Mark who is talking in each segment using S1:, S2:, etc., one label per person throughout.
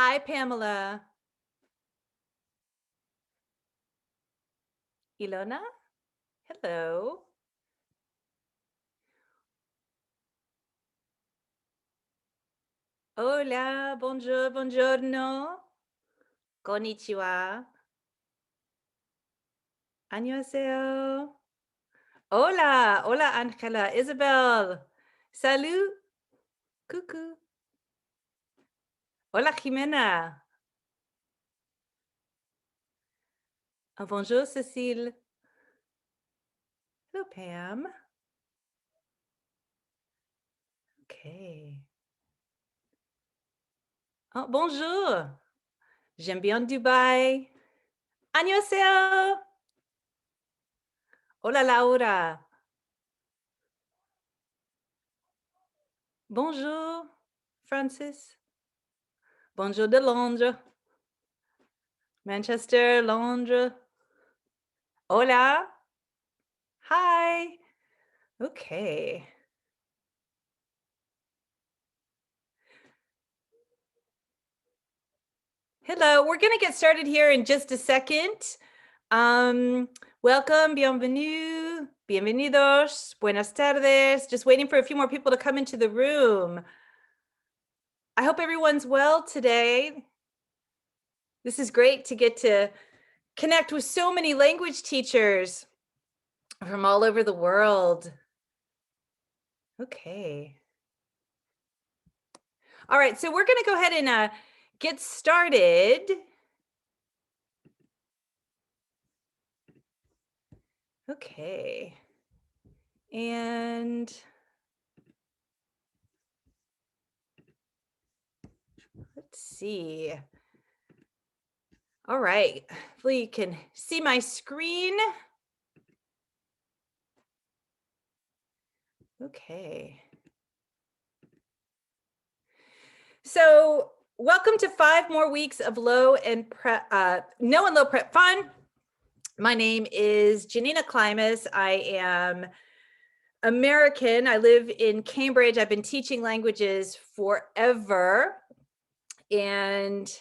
S1: Hi, Pamela. Ilona? Hello. Hola, bonjour, buongiorno. Konnichiwa. 안녕하세요. Hola, hola, Angela, Isabel. Salut. Coucou. Hola, Jimena. Bonjour, Cécile. Hello, Pam. Okay. Oh, bonjour. J'aime bien Dubai. 안녕하세요. Hola, Laura. Bonjour, Francis. Bonjour de Londres. Manchester, Londres. Hola. Hi. Okay. Hello. We're going to get started here in just a second. Welcome, bienvenue, bienvenidos, buenas tardes. Just waiting for a few more people to come into the room. I hope everyone's well today. This is great to get to connect with so many language teachers from all over the world. Okay. All right, so we're going to go ahead and get started. Okay. And let's see. All right, hopefully you can see my screen. Okay. So welcome to 5 more weeks of no and low prep fun. My name is Janina Klimas. I am American. I live in Cambridge. I've been teaching languages forever. And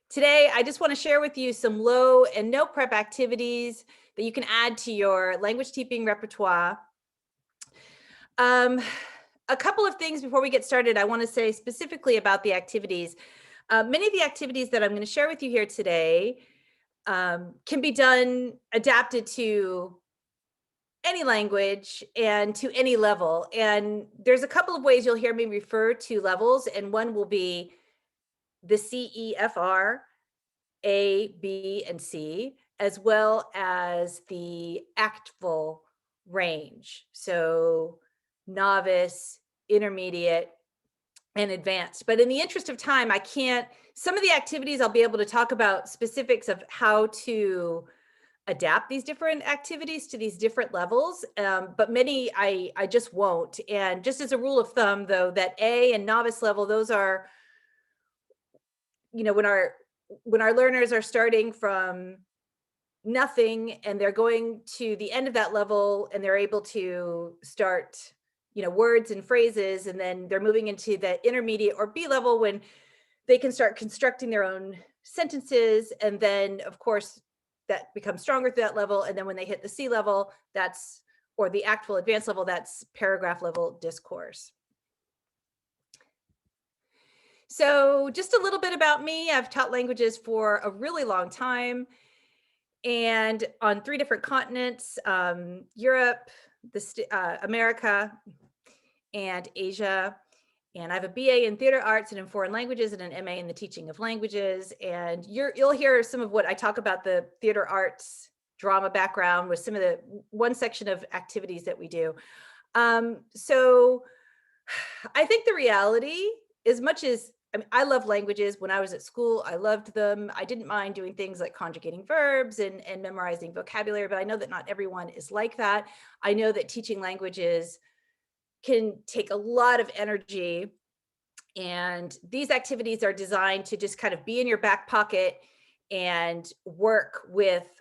S1: today, I just want to share with you some low and no prep activities that you can add to your language teaching repertoire. A couple of things before we get started, I want to say specifically about the activities. Many of the activities that I'm going to share with you here today can be done, adapted to any language and to any level. And there's a couple of ways you'll hear me refer to levels, and one will be the C, E, F, R, A, B, and C, as well as the ACTFL range. So novice, intermediate, and advanced. But in the interest of time, I can't, some of the activities I'll be able to talk about specifics of how to adapt these different activities to these different levels, but many I just won't. And just as a rule of thumb, though, that A and novice level, those are, you know, when our learners are starting from nothing and they're going to the end of that level and they're able to start, you know, words and phrases, and then they're moving into the intermediate or B level when they can start constructing their own sentences. And then of course that becomes stronger at that level. And then when they hit the C level, that's, or the actual advanced level, that's paragraph level discourse. So just a little bit about me. I've taught languages for a really long time and on 3 different continents, Europe, America, and Asia. And I have a BA in theater arts and in foreign languages and an MA in the teaching of languages. And you'll hear some of what I talk about the theater arts drama background with some of the one section of activities that we do. So I think the reality, as much as I love languages. When I was at school, I loved them. I didn't mind doing things like conjugating verbs and memorizing vocabulary, but I know that not everyone is like that. I know that teaching languages can take a lot of energy, and these activities are designed to just kind of be in your back pocket and work with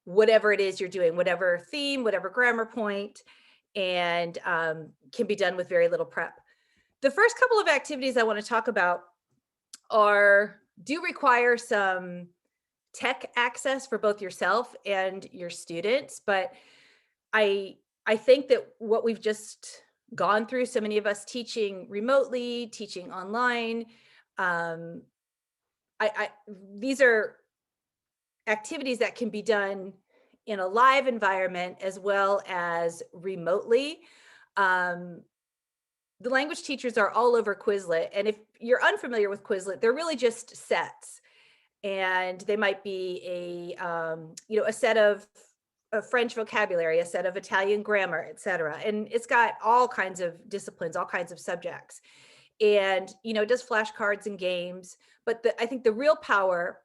S1: whatever it is you're doing, whatever theme, whatever grammar point, and can be done with very little prep. The first couple of activities I want to talk about do require some tech access for both yourself and your students, but I I think that what we've just gone through, so many of us teaching remotely, teaching online, um, I these are activities that can be done in a live environment as well as remotely. Um, the language teachers are all over Quizlet, and if you're unfamiliar with Quizlet, they're really just sets, and they might be a set of French vocabulary, a set of Italian grammar, etc. And it's got all kinds of disciplines, all kinds of subjects, and it does flashcards and games. But I think the real power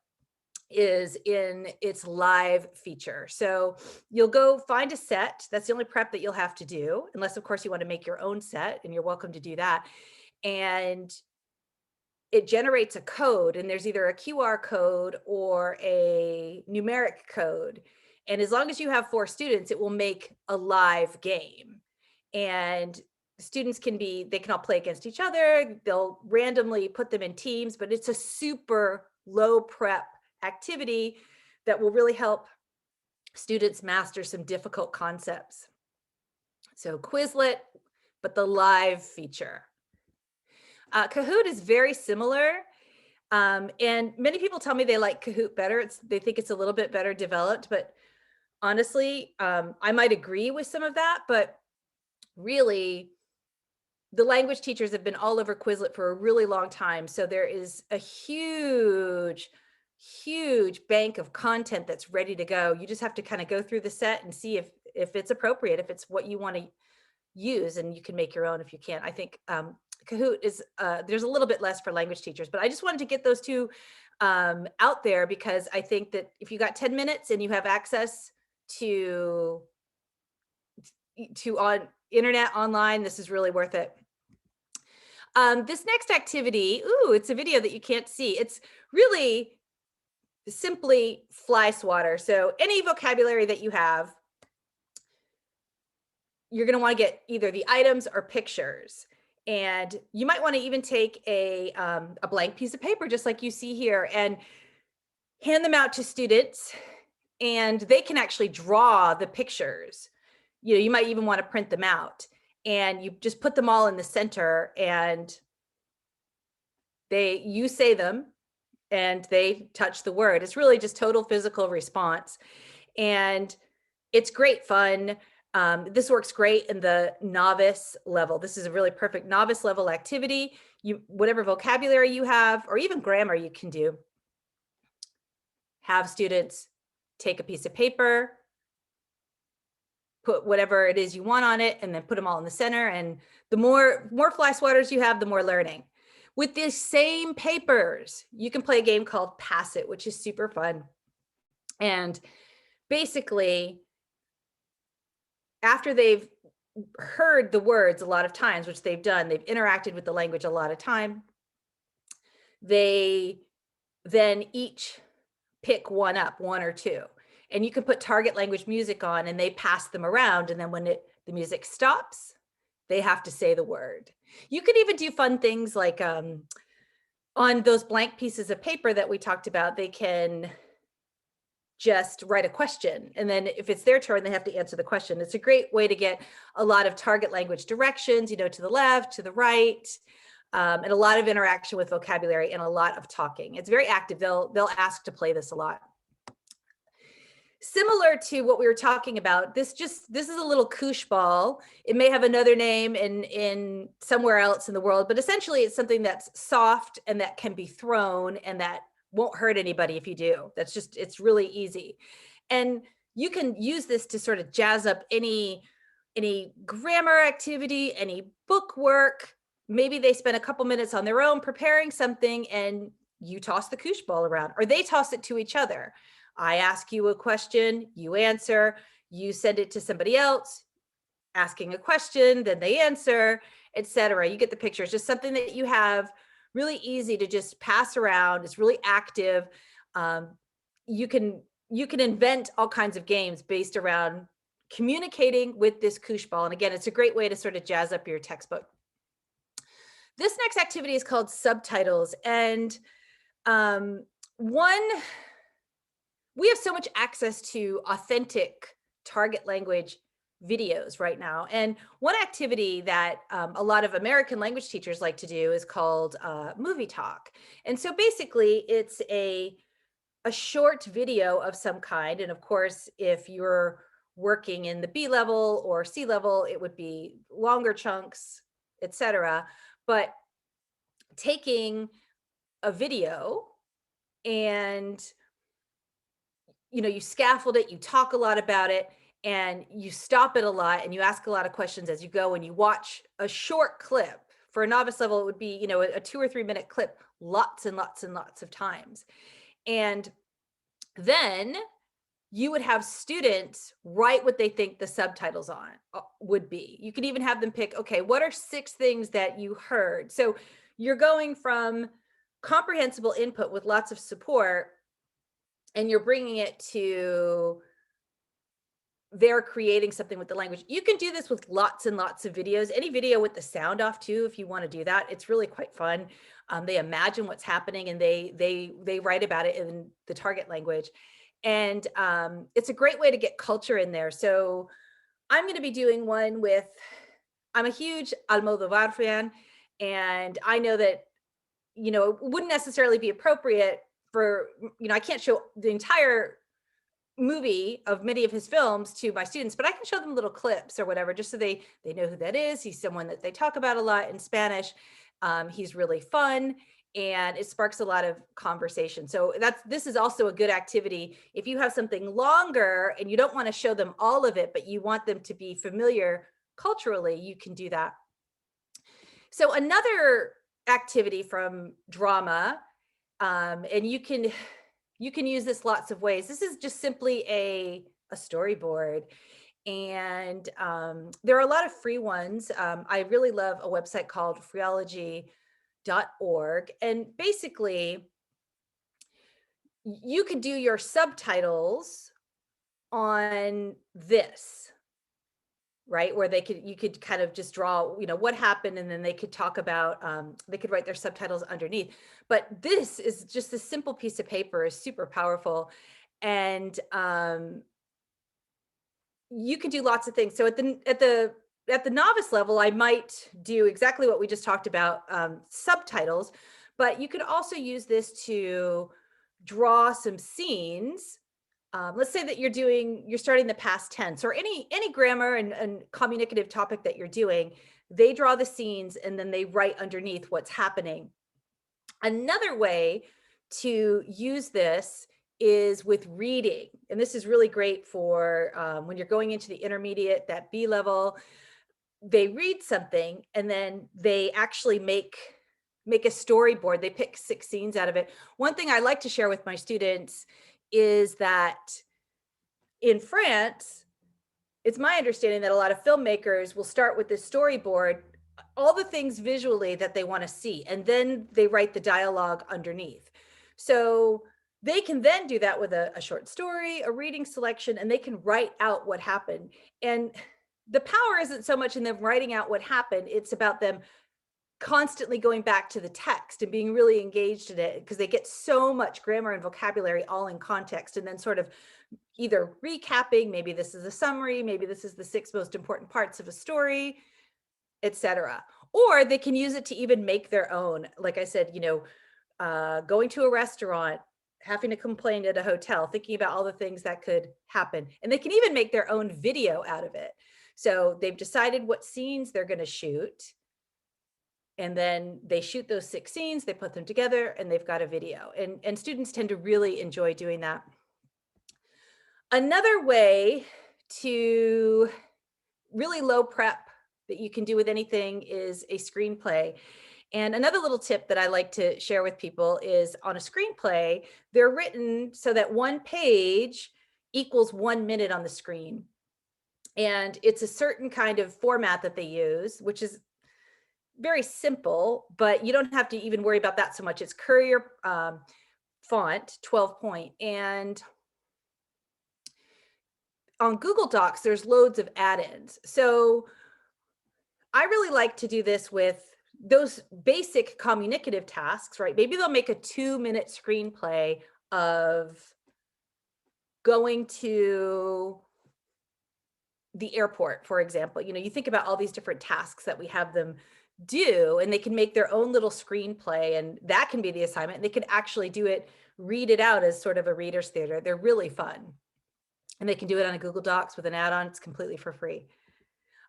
S1: is in its live feature. So you'll go find a set. That's the only prep that you'll have to do, unless of course you want to make your own set, and you're welcome to do that. And it generates a code, and there's either a QR code or a numeric code. And as long as you have 4 students, it will make a live game. And students they can all play against each other. They'll randomly put them in teams, but it's a super low prep activity that will really help students master some difficult concepts. So Quizlet, but the live feature. Kahoot is very similar. And many people tell me they like Kahoot better. They think it's a little bit better developed, but honestly, I might agree with some of that, but really the language teachers have been all over Quizlet for a really long time. So there is a huge bank of content that's ready to go. You just have to kind of go through the set and see if it's appropriate, if it's what you want to use, and you can make your own if you can't. I think Kahoot is there's a little bit less for language teachers, but I just wanted to get those two out there, because I think that if you got 10 minutes and you have access to on internet online, this is really worth it. This next activity, it's a video that you can't see. It's really simply fly swatter. So any vocabulary that you have, you're going to want to get either the items or pictures. And you might want to even take a blank piece of paper, just like you see here, and hand them out to students, and they can actually draw the pictures. You might even want to print them out, and you just put them all in the center, and you say them and they touch the word. It's really just total physical response, and it's great fun. This works great in the novice level. This is a really perfect novice level activity. Whatever vocabulary you have, or even grammar, you can do. Have students take a piece of paper, put whatever it is you want on it, and then put them all in the center. And the more fly swatters you have, the more learning. With these same papers, you can play a game called Pass It, which is super fun. And basically, after they've heard the words a lot of times, which they've done, they've interacted with the language a lot of time, they then each pick one or two. And you can put target language music on, and they pass them around. And then when the music stops, they have to say the word. You could even do fun things like on those blank pieces of paper that we talked about, they can just write a question. And then if it's their turn, they have to answer the question. It's a great way to get a lot of target language directions, to the left, to the right, and a lot of interaction with vocabulary and a lot of talking. It's very active. They'll ask to play this a lot. Similar to what we were talking about, this is a little koosh ball. It may have another name in somewhere else in the world, but essentially it's something that's soft and that can be thrown, and that won't hurt anybody if you do. It's really easy. And you can use this to sort of jazz up any grammar activity, any book work. Maybe they spend a couple minutes on their own preparing something, and you toss the koosh ball around, or they toss it to each other. I ask you a question, you answer, you send it to somebody else, asking a question, then they answer, etc. You get the picture. It's just something that you have really easy to just pass around. It's really active. You can invent all kinds of games based around communicating with this koosh ball. And again, it's a great way to sort of jazz up your textbook. This next activity is called subtitles. And One, we have so much access to authentic target language videos right now. And one activity that a lot of American language teachers like to do is called movie talk. And so basically, it's a short video of some kind. And of course, if you're working in the B level or C level, it would be longer chunks, etc. But taking a video and you scaffold it, you talk a lot about it, and you stop it a lot and you ask a lot of questions as you go, and you watch a short clip. For a novice level, it would be, a 2 or 3 minute clip lots and lots and lots of times. And then you would have students write what they think the subtitles on would be. You can even have them pick, okay, what are 6 things that you heard? So you're going from comprehensible input with lots of support, and you're bringing it to they're creating something with the language. You can do this with lots and lots of videos, any video with the sound off too, if you want to do that. It's really quite fun. They imagine what's happening and they write about it in the target language. And it's a great way to get culture in there. So I'm going to be doing one with, I'm a huge Almodovar fan, and I know that, it wouldn't necessarily be appropriate for, I can't show the entire movie of many of his films to my students, but I can show them little clips or whatever, just so they know who that is. He's someone that they talk about a lot in Spanish. He's really fun, and it sparks a lot of conversation. So this is also a good activity. If you have something longer and you don't want to show them all of it, but you want them to be familiar culturally, you can do that. So another activity from drama, and you can use this lots of ways. This is just simply a storyboard. And there are a lot of free ones. I really love a website called freeology.org. And basically, you could do your subtitles on this, right? Where you could kind of just draw, what happened, and then they could talk about, they could write their subtitles underneath. But this is just a simple piece of paper, is super powerful. And you can do lots of things. So at the novice level, I might do exactly what we just talked about, subtitles, but you could also use this to draw some scenes. Let's say that you're starting the past tense, or any grammar and communicative topic that you're doing. They draw the scenes and then they write underneath what's happening. Another way to use this is with reading. And this is really great for when you're going into the intermediate, that B level. They read something and then they actually make a storyboard. They pick 6 scenes out of it. One thing I like to share with my students is that in France, it's my understanding that a lot of filmmakers will start with this storyboard, all the things visually that they want to see, and then they write the dialogue underneath. So they can then do that with a short story, a reading selection, and they can write out what happened. And the power isn't so much in them writing out what happened, it's about them constantly going back to the text and being really engaged in it, because they get so much grammar and vocabulary all in context, and then sort of either recapping, maybe this is a summary, maybe this is the 6 most important parts of a story, etc. Or they can use it to even make their own. Like I said, going to a restaurant, having to complain at a hotel, thinking about all the things that could happen. And they can even make their own video out of it. So they've decided what scenes they're going to shoot. And then they shoot those 6 scenes, they put them together, and they've got a video. And students tend to really enjoy doing that. Another way to really low prep that you can do with anything is a screenplay. And another little tip that I like to share with people is, on a screenplay, they're written so that 1 page equals 1 minute on the screen. And it's a certain kind of format that they use, which is very simple, but you don't have to even worry about that so much. It's Courier font, 12 point. And on Google Docs, there's loads of add-ins. So I really like to do this with those basic communicative tasks, right? Maybe they'll make a 2-minute screenplay of going to the airport, for example. You think about all these different tasks that we have them do, and they can make their own little screenplay, and that can be the assignment. They could actually do it, read it out as sort of a reader's theater. They're really fun. And they can do it on a Google Docs with an add-on. It's completely for free.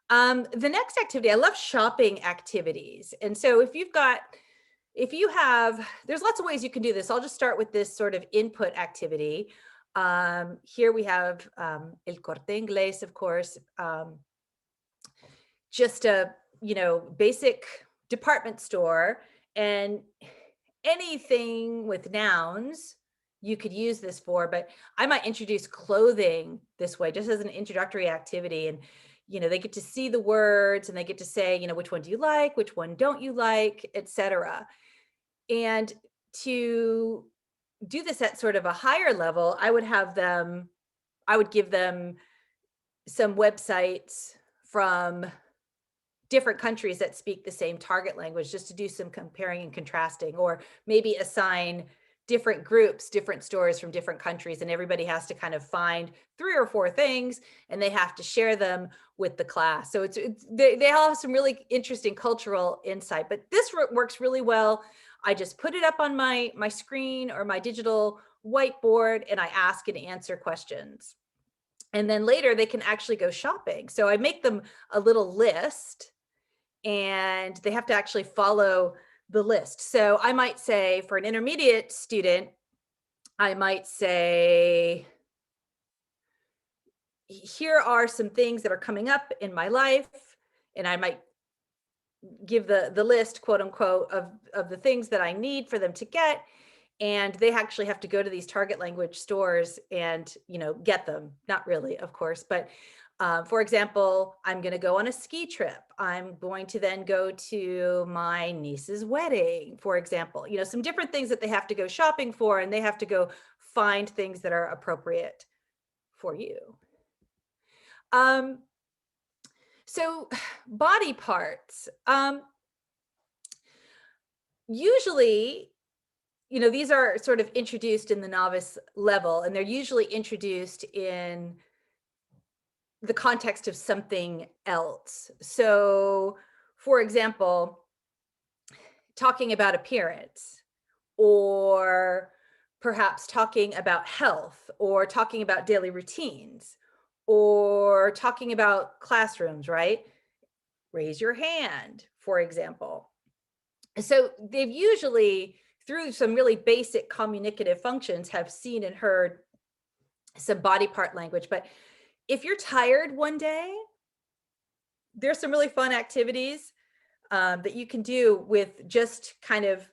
S1: The next activity, I love shopping activities. And so if you have, there's lots of ways you can do this. I'll just start with this sort of input activity. Here we have El Corte Inglés, of course, just a, basic department store, and anything with nouns you could use this for, but I might introduce clothing this way, just as an introductory activity. And, they get to see the words, and they get to say, which one do you like? Which one don't you like, etc. And to do this at sort of a higher level, I would give them some websites from different countries that speak the same target language, just to do some comparing and contrasting, or maybe assign different groups, different stores from different countries, and everybody has to kind of find 3 or 4 things, and they have to share them with the class. So they all have some really interesting cultural insight, but this works really well. I just put it up on my screen or my digital whiteboard, and I ask and answer questions. And then later they can actually go shopping. So I make them a little list, and they have to actually follow the list. So I might say, for an intermediate student, I might say, here are some things that are coming up in my life, and I might give the list, quote unquote, of the things that I need for them to get. And they actually have to go to these target language stores and, get them. Not really, of course, but for example, I'm going to go on a ski trip. I'm going to then go to my niece's wedding, for example. Some different things that they have to go shopping for, and they have to go find things that are appropriate for you. So body parts. Usually, these are sort of introduced in the novice level, and they're usually introduced in the context of something else. So, for example, talking about appearance, or perhaps talking about health, or talking about daily routines, or talking about classrooms, right? Raise your hand, for example. So they've usually, through some really basic communicative functions, have seen and heard some body part language. But if you're tired one day, there's some really fun activities that you can do with just kind of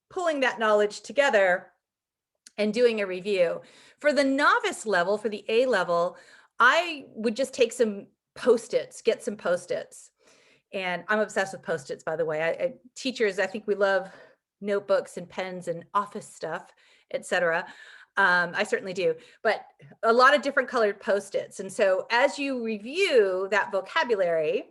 S1: pulling that knowledge together and doing a review. For the novice level, for the A level, I would just take some Post-its, get some Post-its. And I'm obsessed with Post-its, by the way. Teachers, I think we love notebooks and pens and office stuff, etc. I certainly do, but a lot of different colored Post-its. And so as you review that vocabulary,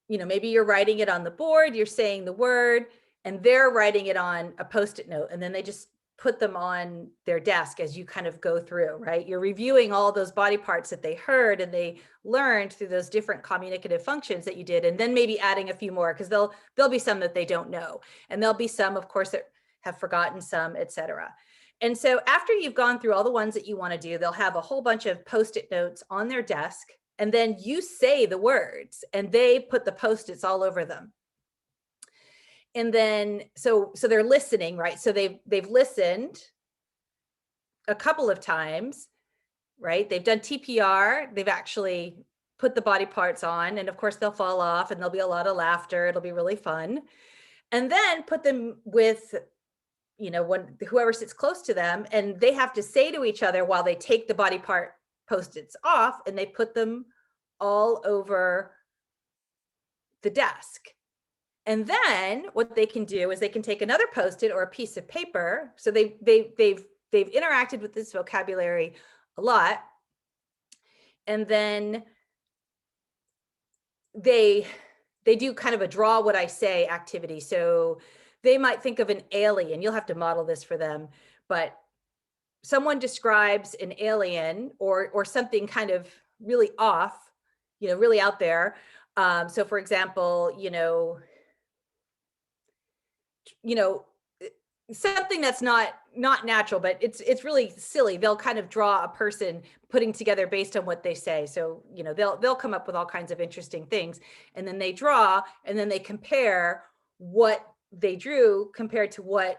S1: maybe you're writing it on the board, you're saying the word, and they're writing it on a Post-it note, and then they just put them on their desk as you kind of go through, right? You're reviewing all those body parts that they heard and they learned through those different communicative functions that you did, and then maybe adding a few more, because there'll be some that they don't know, and there'll be some, of course, that have forgotten some, etc. And so after you've gone through all the ones that you want to do, they'll have a whole bunch of Post-it notes on their desk, and then you say the words and they put the Post-its all over them. And then, so they're listening, right? So they've listened a couple of times, right? They've done TPR, they've actually put the body parts on, and of course they'll fall off, and there'll be a lot of laughter. It'll be really fun. And then put them with, whoever sits close to them, and they have to say to each other while they take the body part Post-its off, and they put them all over the desk. And then what they can do is they can take another Post-it or a piece of paper. So they've interacted with this vocabulary a lot. And then they they do kind of a draw what I say activity. So they might think of an alien. You'll have to model this for them, but someone describes an alien or something kind of really off, really out there. So for example, you know, something that's not natural, but it's really silly. They'll kind of draw a person putting together based on what they say. So, they'll come up with all kinds of interesting things, and then they draw, and then they compare what they drew compared to what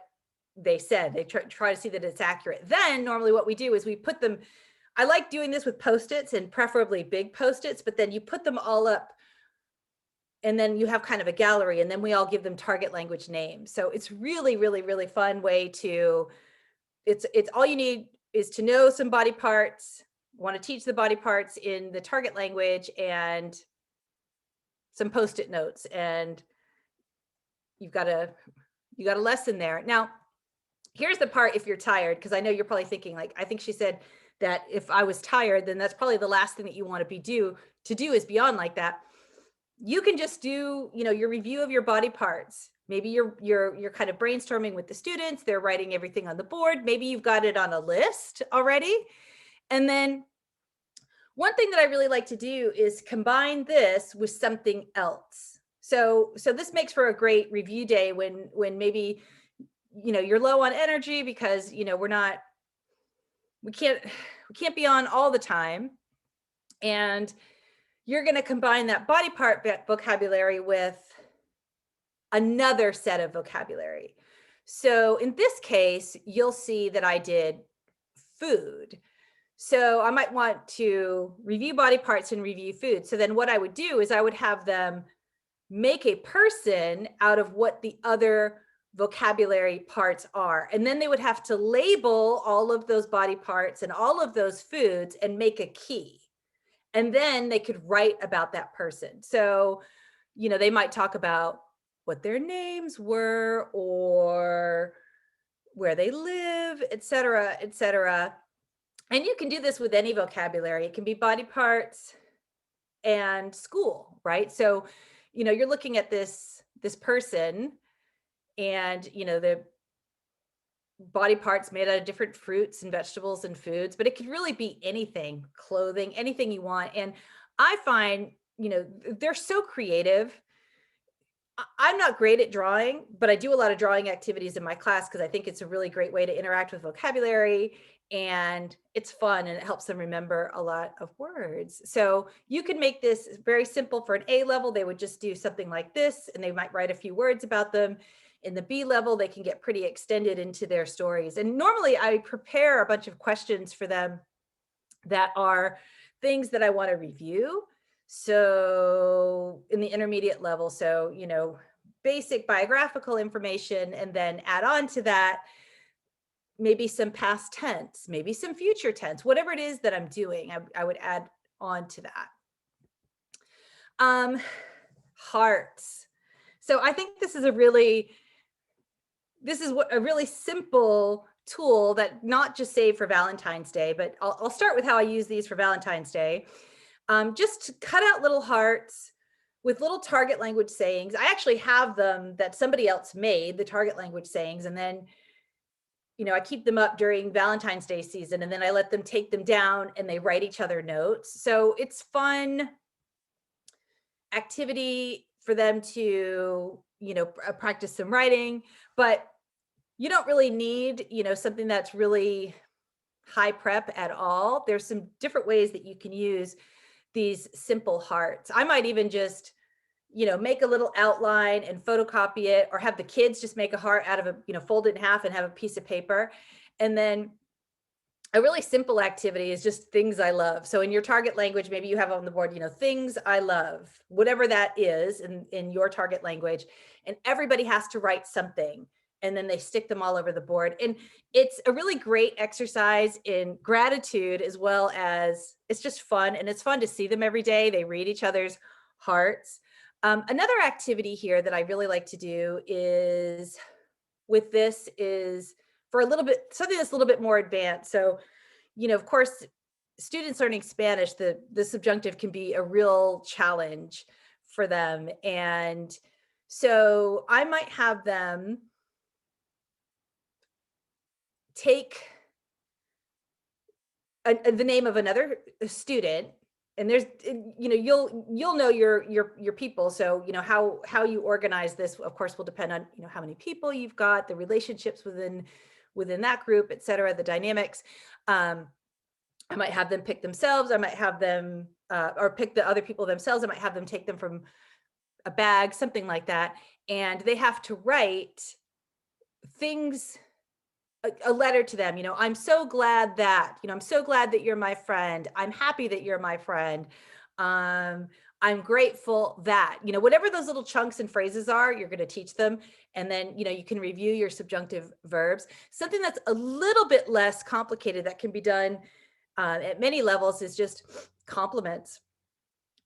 S1: they said. They try to see that it's accurate. Then normally what we do is we put them, I like doing this with Post-its, and preferably big Post-its, but then you put them all up and then you have kind of a gallery, and then we all give them target language names. So it's really, really, really fun way to, it's all you need is to know some body parts, want to teach the body parts in the target language, and some Post-it notes, and you've got a lesson there. Now, here's the part if you're tired, because I know you're probably thinking, like, I think she said that if I was tired, then that's probably the last thing that you want to do is beyond like that. You can just do, your review of your body parts. Maybe you're kind of brainstorming with the students. They're writing everything on the board. Maybe you've got it on a list already. And then one thing that I really like to do is combine this with something else. So this makes for a great review day when maybe, you're low on energy because, we can't be on all the time. And you're going to combine that body part vocabulary with another set of vocabulary. So in this case, you'll see that I did food. So I might want to review body parts and review food. So then what I would do is I would have them make a person out of what the other vocabulary parts are. And then they would have to label all of those body parts and all of those foods and make a key. And then they could write about that person. So, they might talk about what their names were or where they live, et cetera, et cetera. And you can do this with any vocabulary. It can be body parts and school, right? So, you're looking at this person, and, the body parts made out of different fruits and vegetables and foods, but it could really be anything, clothing, anything you want. And I find, they're so creative. I'm not great at drawing, but I do a lot of drawing activities in my class because I think it's a really great way to interact with vocabulary, and it's fun, and it helps them remember a lot of words. So you can make this very simple. For an A level, they would just do something like this, and they might write a few words about them. In the B level, they can get pretty extended into their stories. And normally I prepare a bunch of questions for them that are things that I want to review. So in the intermediate level, so, basic biographical information, and then add on to that, maybe some past tense, maybe some future tense, whatever it is that I'm doing, I would add on to that. Hearts. So I think this is a really simple tool that not just saved for Valentine's Day, but I'll start with how I use these for Valentine's Day. Just cut out little hearts with little target language sayings. I actually have them that somebody else made, the target language sayings, and then, I keep them up during Valentine's Day season, and then I let them take them down and they write each other notes. So it's fun activity for them to, practice some writing, but you don't really need, something that's really high prep at all. There's some different ways that you can use these simple hearts. I might even just, make a little outline and photocopy it, or have the kids just make a heart out of fold it in half and have a piece of paper. And then a really simple activity is just things I love. So in your target language, maybe you have on the board, things I love, whatever that is in your target language, and everybody has to write something. And then they stick them all over the board. And it's a really great exercise in gratitude, as well as it's just fun. And it's fun to see them every day. They read each other's hearts. Another activity here that I really like to do is for something that's a little bit more advanced. So, of course, students learning Spanish, the subjunctive can be a real challenge for them. And so I might have them take the name of another student, and there's, you'll know your people. So how you organize this, of course, will depend on how many people you've got, the relationships within that group, et cetera, the dynamics. I might have them pick themselves. I might have them or pick the other people themselves. I might have them take them from a bag, something like that, and they have to write things, a letter to them. I'm so glad that, I'm so glad that you're my friend. I'm happy that you're my friend. I'm grateful that, whatever those little chunks and phrases are, you're going to teach them. And then, you can review your subjunctive verbs. Something that's a little bit less complicated that can be done at many levels is just compliments.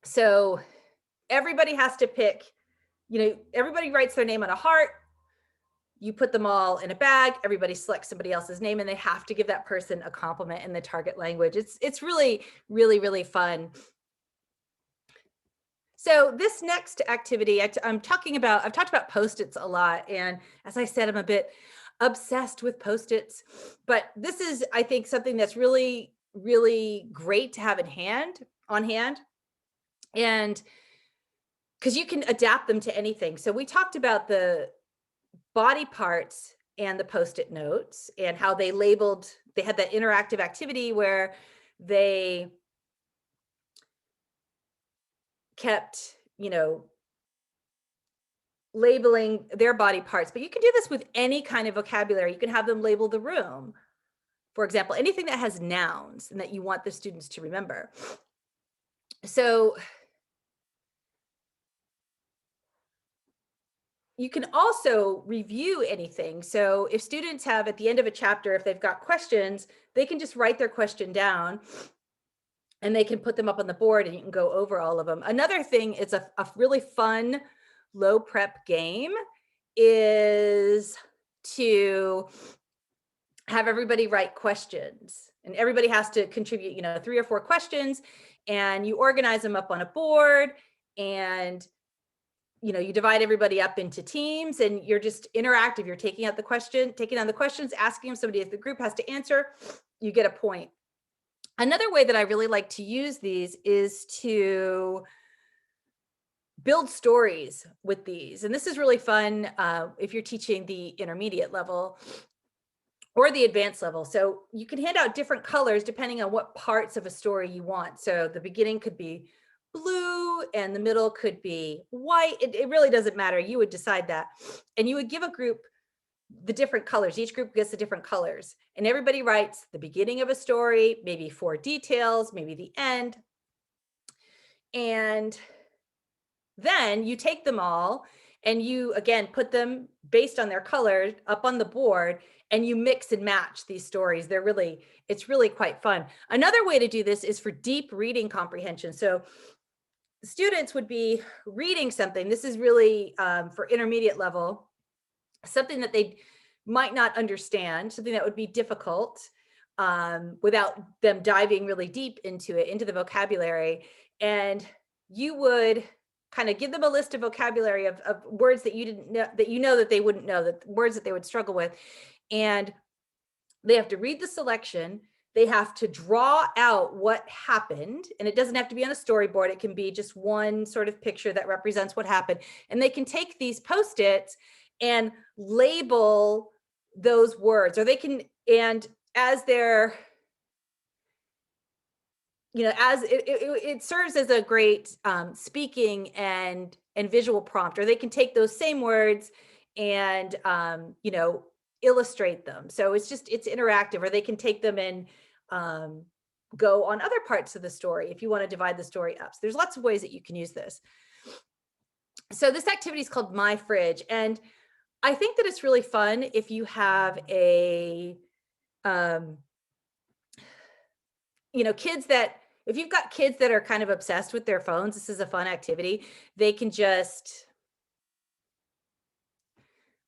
S1: So everybody has to pick, everybody writes their name on a heart. You put them all in a bag, everybody selects somebody else's name, and they have to give that person a compliment in the target language. It's really, really, really fun. So this next activity, I've talked about Post-its a lot. And as I said, I'm a bit obsessed with Post-its, but this is, I think, something that's really, really great to have on hand. And because you can adapt them to anything. So we talked about the body parts and the Post-it notes and how they had that interactive activity where they kept, labeling their body parts. But you can do this with any kind of vocabulary. You can have them label the room, for example, anything that has nouns and that you want the students to remember. So you can also review anything. So if students have, at the end of a chapter, if they've got questions, they can just write their question down and they can put them up on the board and you can go over all of them. Another thing, it's a really fun low prep game, is to have everybody write questions, and everybody has to contribute, 3 or 4 questions, and you organize them up on a board, and you divide everybody up into teams, and you're just interactive. You're taking on the questions, asking them. Somebody if the group has to answer, you get a point. Another way that I really like to use these is to build stories with these. And this is really fun if you're teaching the intermediate level or the advanced level. So you can hand out different colors depending on what parts of a story you want. So the beginning could be blue and the middle could be white. It really doesn't matter. You would decide that. And you would give a group the different colors. Each group gets the different colors. And everybody writes the beginning of a story, maybe 4 details, maybe the end. And then you take them all and you, again, put them based on their colors up on the board, and you mix and match these stories. It's really quite fun. Another way to do this is for deep reading comprehension. So students would be reading something. This is really for intermediate level, something that they might not understand, something that would be difficult without them diving really deep into the vocabulary. And you would kind of give them a list of vocabulary of words that you didn't know, that they wouldn't know, that words that they would struggle with. And they have to read the selection. They have to draw out what happened. And it doesn't have to be on a storyboard. It can be just one sort of picture that represents what happened. And they can take these Post-its and label those words, or they can, and as they're, as it serves as a great speaking and visual prompt, or they can take those same words and, illustrate them. So it's interactive, or they can take them and go on other parts of the story if you want to divide the story up. So there's lots of ways that you can use this. So this activity is called My Fridge. And I think that it's really fun if you have if you've got kids that are kind of obsessed with their phones, this is a fun activity. They can just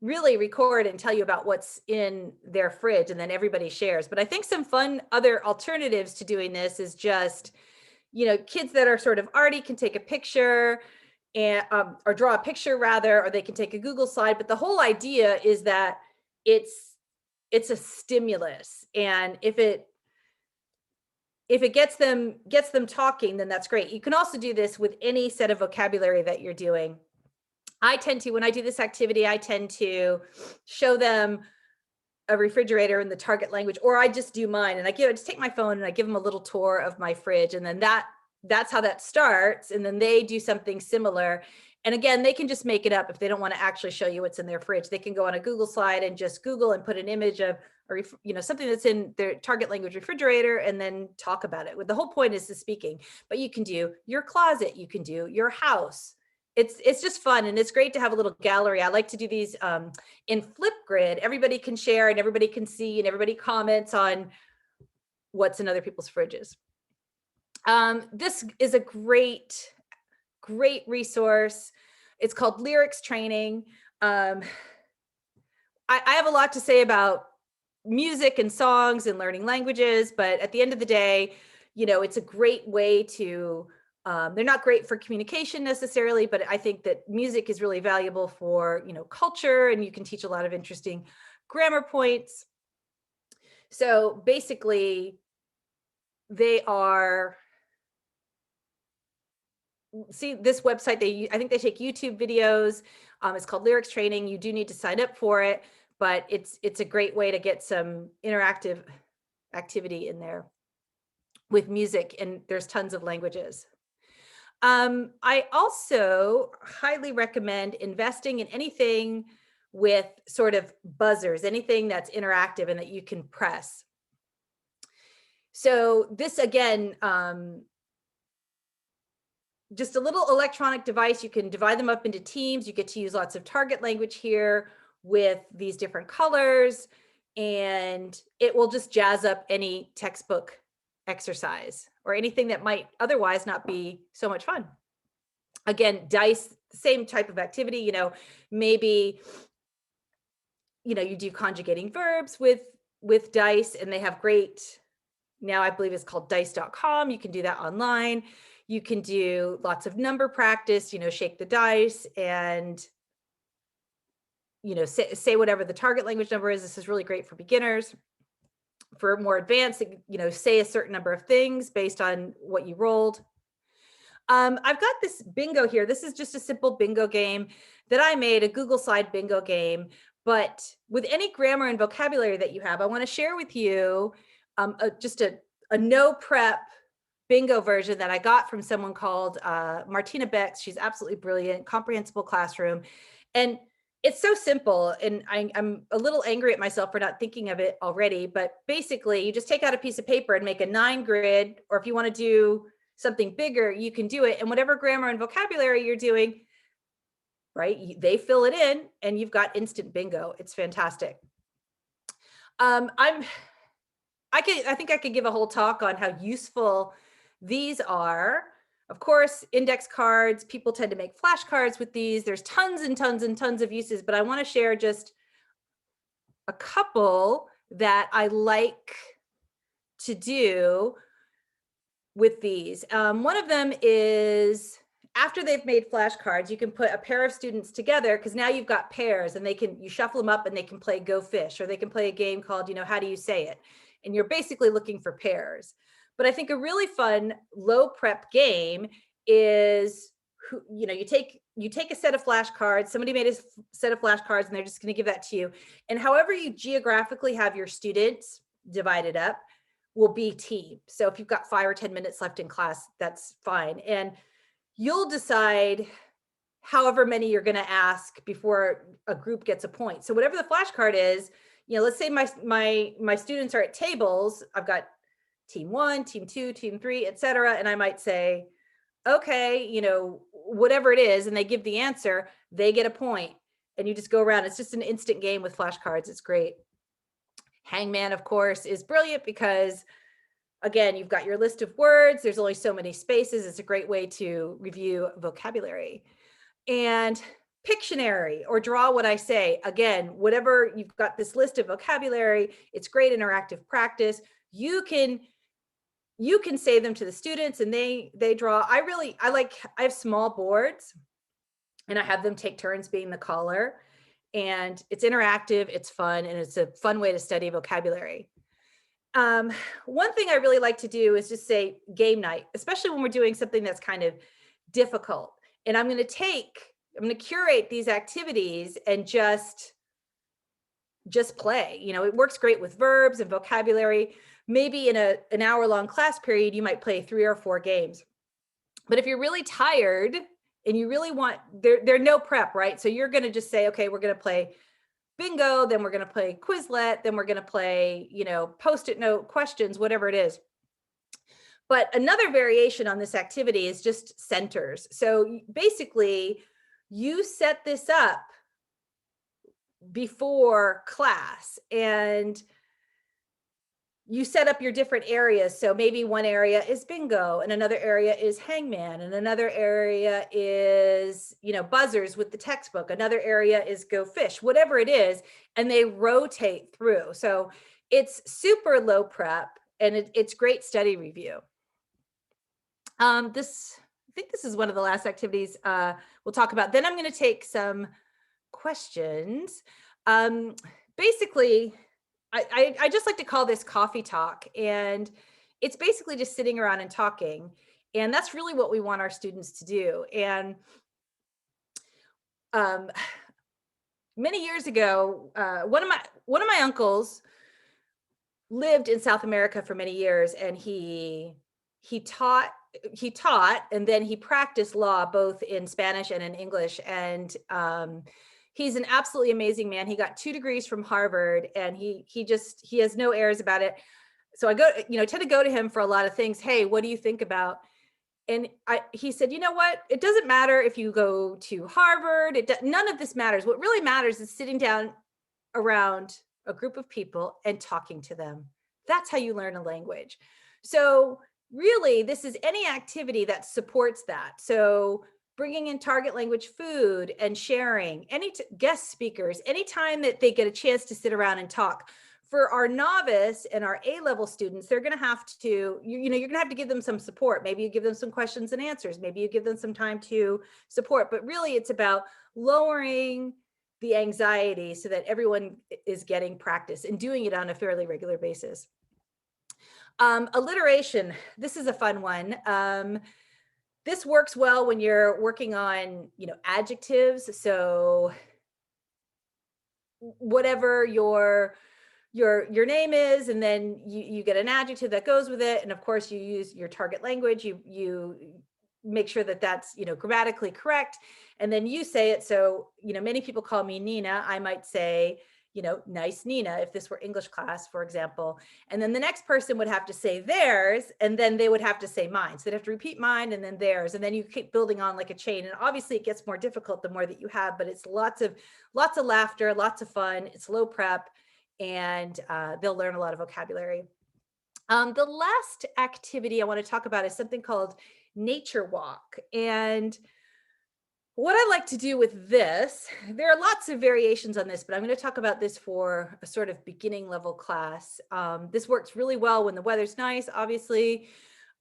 S1: really record and tell you about what's in their fridge, and then everybody shares. But I think some fun other alternatives to doing this is just, kids that are sort of arty can take a picture, and or draw a picture rather, or they can take a Google slide. But the whole idea is that it's a stimulus, and if it gets them talking, then that's great. You can also do this with any set of vocabulary that you're doing. I tend to, when I do this activity, I tend to show them a refrigerator in the target language, or I just do mine and I just take my phone and I give them a little tour of my fridge, and then that's how that starts. And then they do something similar. And again, they can just make it up if they don't want to actually show you what's in their fridge. They can go on a Google slide and just Google and put an image of, or something that's in their target language refrigerator, and then talk about it. The whole point is the speaking. But you can do your closet, you can do your house. It's just fun, and it's great to have a little gallery. I like to do these in Flipgrid. Everybody can share and everybody can see, and everybody comments on what's in other people's fridges. This is a great resource. It's called Lyrics Training. I have a lot to say about music and songs and learning languages, but at the end of the day, it's a great way to, they're not great for communication necessarily, but I think that music is really valuable for, culture, and you can teach a lot of interesting grammar points. So basically, they are, see this website, I think they take YouTube videos. It's called Lyrics Training. You do need to sign up for it, but it's a great way to get some interactive activity in there with music, and there's tons of languages. I also highly recommend investing in anything with sort of buzzers, anything that's interactive and that you can press. So this, again, just a little electronic device. You can divide them up into teams. You get to use lots of target language here with these different colors, and it will just jazz up any textbook exercise or anything that might otherwise not be so much fun. Again, dice, same type of activity. Maybe you do conjugating verbs with dice, and they have great, now I believe it's called dice.com. You can do that online. You can do lots of number practice, shake the dice and say whatever the target language number is. This is really great for beginners. For more advanced, say a certain number of things based on what you rolled. I've got this bingo here. This is just a simple bingo game that I made, a Google slide bingo game. But with any grammar and vocabulary that you have, I want to share with you just a no prep bingo version that I got from someone called Martina Bex. She's absolutely brilliant, Comprehensible Classroom. And it's so simple, and I'm a little angry at myself for not thinking of it already, but basically you just take out a piece of paper and make a 9 grid, or if you want to do something bigger, you can do it. And whatever grammar and vocabulary you're doing, right, they fill it in and you've got instant bingo. It's fantastic. I think I could give a whole talk on how useful these are. Of course, index cards, people tend to make flashcards with these. There's tons and tons and tons of uses, but I want to share just a couple that I like to do with these. One of them is, after they've made flashcards, you can put a pair of students together, because now you've got pairs, and you shuffle them up and they can play Go Fish, or they can play a game called, how do you say it? And you're basically looking for pairs. But I think a really fun low prep game is, you take a set of flashcards. Somebody made a set of flashcards and they're just going to give that to you. And however you geographically have your students divided up will be team. So if you've got 5 or 10 minutes left in class, that's fine. And you'll decide however many you're going to ask before a group gets a point. So whatever the flashcard is, let's say my students are at tables. I've got team 1, team 2, team 3, etc. And I might say, okay, whatever it is, and they give the answer, they get a point. And you just go around. It's just an instant game with flashcards. It's great. Hangman, of course, is brilliant because, again, you've got your list of words. There's only so many spaces. It's a great way to review vocabulary. And Pictionary, or Draw What I Say. Again, whatever, you've got this list of vocabulary. It's great interactive practice. You can say them to the students and they draw. I have small boards, and I have them take turns being the caller. And it's interactive, it's fun, and it's a fun way to study vocabulary. One thing I really like to do is just say game night, especially when we're doing something that's kind of difficult. And I'm going to curate these activities and just play. It works great with verbs and vocabulary. Maybe in an hour-long class period, you might play 3 or 4 games. But if you're really tired and you really want, they're no prep, right? So you're going to just say, okay, we're going to play bingo, then we're going to play Quizlet, then we're going to play, post-it note questions, whatever it is. But another variation on this activity is just centers. So basically, you set this up before class and you set up your different areas. So maybe one area is bingo and another area is hangman and another area is, buzzers with the textbook. Another area is go fish, whatever it is. And they rotate through. So it's super low prep and it's great study review. I think this is one of the last activities we'll talk about. Then I'm going to take some questions. Basically, I just like to call this coffee talk, and it's basically just sitting around and talking. And that's really what we want our students to do. And many years ago, one of my uncles lived in South America for many years, and he taught, and then he practiced law both in Spanish and in English. And he's an absolutely amazing man. He got 2 degrees from Harvard, and he has no airs about it. So I tend to go to him for a lot of things. Hey, what do you think about? And he said, you know what? It doesn't matter if you go to Harvard. None of this matters. What really matters is sitting down around a group of people and talking to them. That's how you learn a language. So really, this is any activity that supports that. So bringing in target language food and sharing, any guest speakers, anytime that they get a chance to sit around and talk. For our novice and our A-level students, they're going to have to, you're going to have to give them some support. Maybe you give them some questions and answers. Maybe you give them some time to support. But really, it's about lowering the anxiety so that everyone is getting practice and doing it on a fairly regular basis. Alliteration, this is a fun one. This works well when you're working on, adjectives. So whatever your name is, and then you get an adjective that goes with it. And of course you use your target language. You make sure that that's, grammatically correct. And then you say it. So, many people call me Nina. I might say, nice Nina, if this were English class, for example. And then the next person would have to say theirs, and then they would have to say mine. So they'd have to repeat mine and then theirs. And then you keep building on like a chain. And obviously it gets more difficult the more that you have, but it's lots of laughter, lots of fun. It's low prep, and they'll learn a lot of vocabulary. The last activity I want to talk about is something called nature walk. And what I like to do with this, there are lots of variations on this, but I'm going to talk about this for a sort of beginning level class. This works really well when the weather's nice, obviously.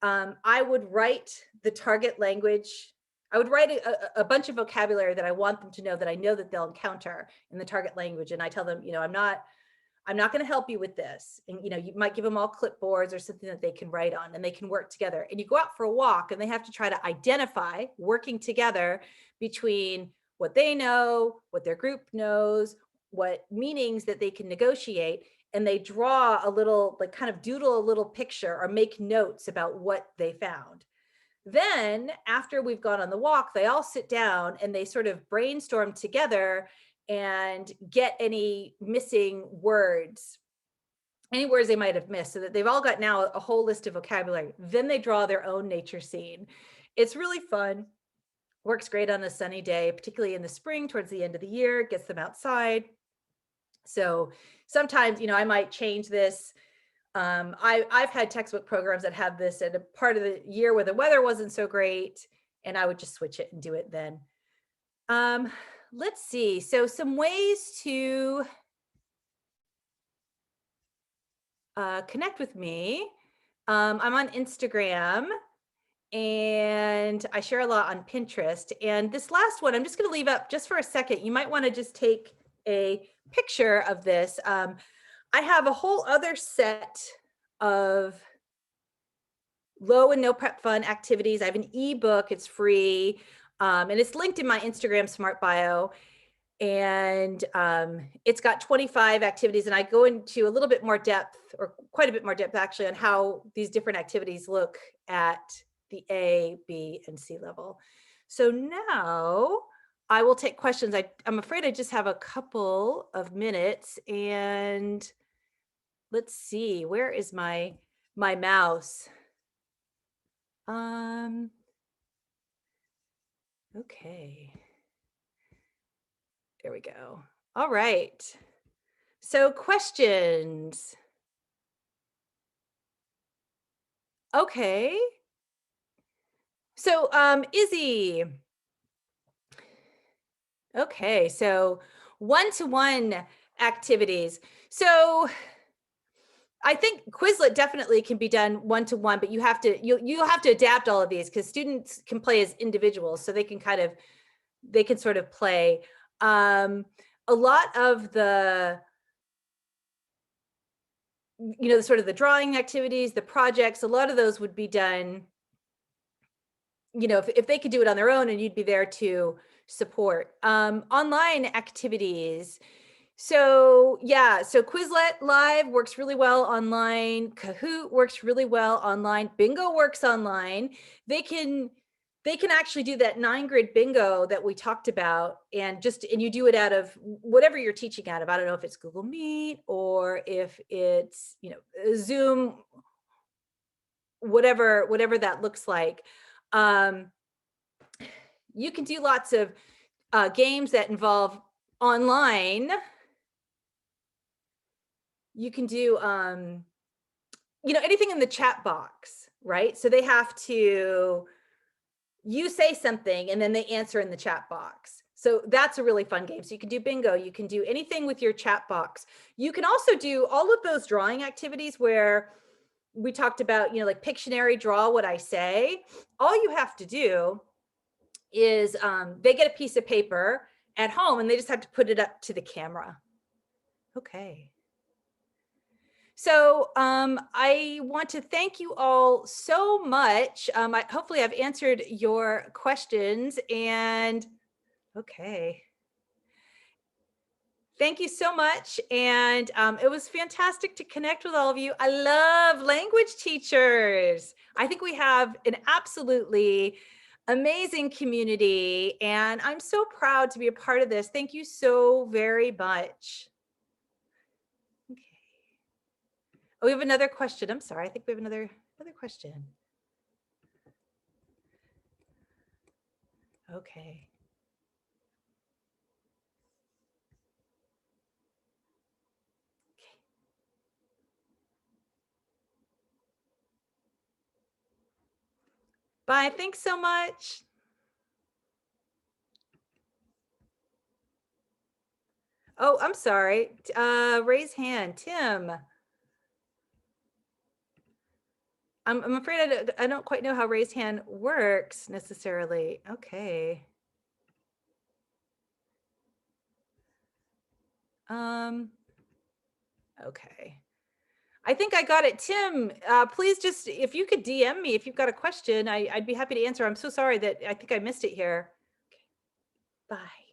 S1: I would write the target language. I would write a bunch of vocabulary that I want them to know, that I know that they'll encounter in the target language. And I tell them, I'm not going to help you with this. And, you might give them all clipboards or something that they can write on, and they can work together. And you go out for a walk, and they have to try to identify, working together, between what they know, what their group knows, what meanings that they can negotiate. And they draw a little, like kind of doodle a little picture or make notes about what they found. Then after we've gone on the walk, they all sit down and they sort of brainstorm together and get any missing words, any words they might have missed, so that they've all got now a whole list of vocabulary. Then they draw their own nature scene. It's really fun. Works great on a sunny day, particularly in the spring towards the end of the year, gets them outside. So sometimes, I might change this. I've had textbook programs that have this at a part of the year where the weather wasn't so great, and I would just switch it and do it then. Let's see. So some ways to connect with me. I'm on Instagram, and I share a lot on Pinterest. And this last one, I'm just going to leave up just for a second. You might want to just take a picture of this. I have a whole other set of low and no prep fun activities. I have an ebook, it's free, and it's linked in my Instagram Smart Bio. And it's got 25 activities, and I go into a little bit more depth, or quite a bit more depth actually, on how these different activities look at the A, B, and C level. So now I will take questions. I'm afraid I just have a couple of minutes, and let's see, where is my mouse? Okay. There we go. All right. So questions. Okay. So Izzy. Okay, so one-to-one activities. So I think Quizlet definitely can be done one-to-one, but you have to adapt all of these, because students can play as individuals, so they can sort of play. A lot of the sort of the drawing activities, the projects, a lot of those would be done, if they could do it on their own, and you'd be there to support. Online activities. So yeah, so Quizlet Live works really well online. Kahoot works really well online. Bingo works online. They can actually do that 9-grid bingo that we talked about, and you do it out of whatever you're teaching out of. I don't know if it's Google Meet or if it's, Zoom, whatever that looks like. You can do lots of games that involve online. You can do, anything in the chat box, right? So they have to, you say something and then they answer in the chat box. So that's a really fun game. So you can do bingo, you can do anything with your chat box. You can also do all of those drawing activities where we talked about, like Pictionary, draw what I say. All you have to do is they get a piece of paper at home and they just have to put it up to the camera. Okay. So I want to thank you all so much. Hopefully I've answered your questions, and okay. Thank you so much. And it was fantastic to connect with all of you. I love language teachers. I think we have an absolutely amazing community, and I'm so proud to be a part of this. Thank you so very much. Okay. Oh, we have another question. I'm sorry. I think we have another question. Okay. Bye. Thanks so much. Oh, I'm sorry. Raise hand. Tim. I'm afraid I don't quite know how raised hand works necessarily. Okay. Okay. I think I got it. Tim, please just, if you could DM me if you've got a question, I'd be happy to answer. I'm so sorry that I think I missed it here. Okay. Bye.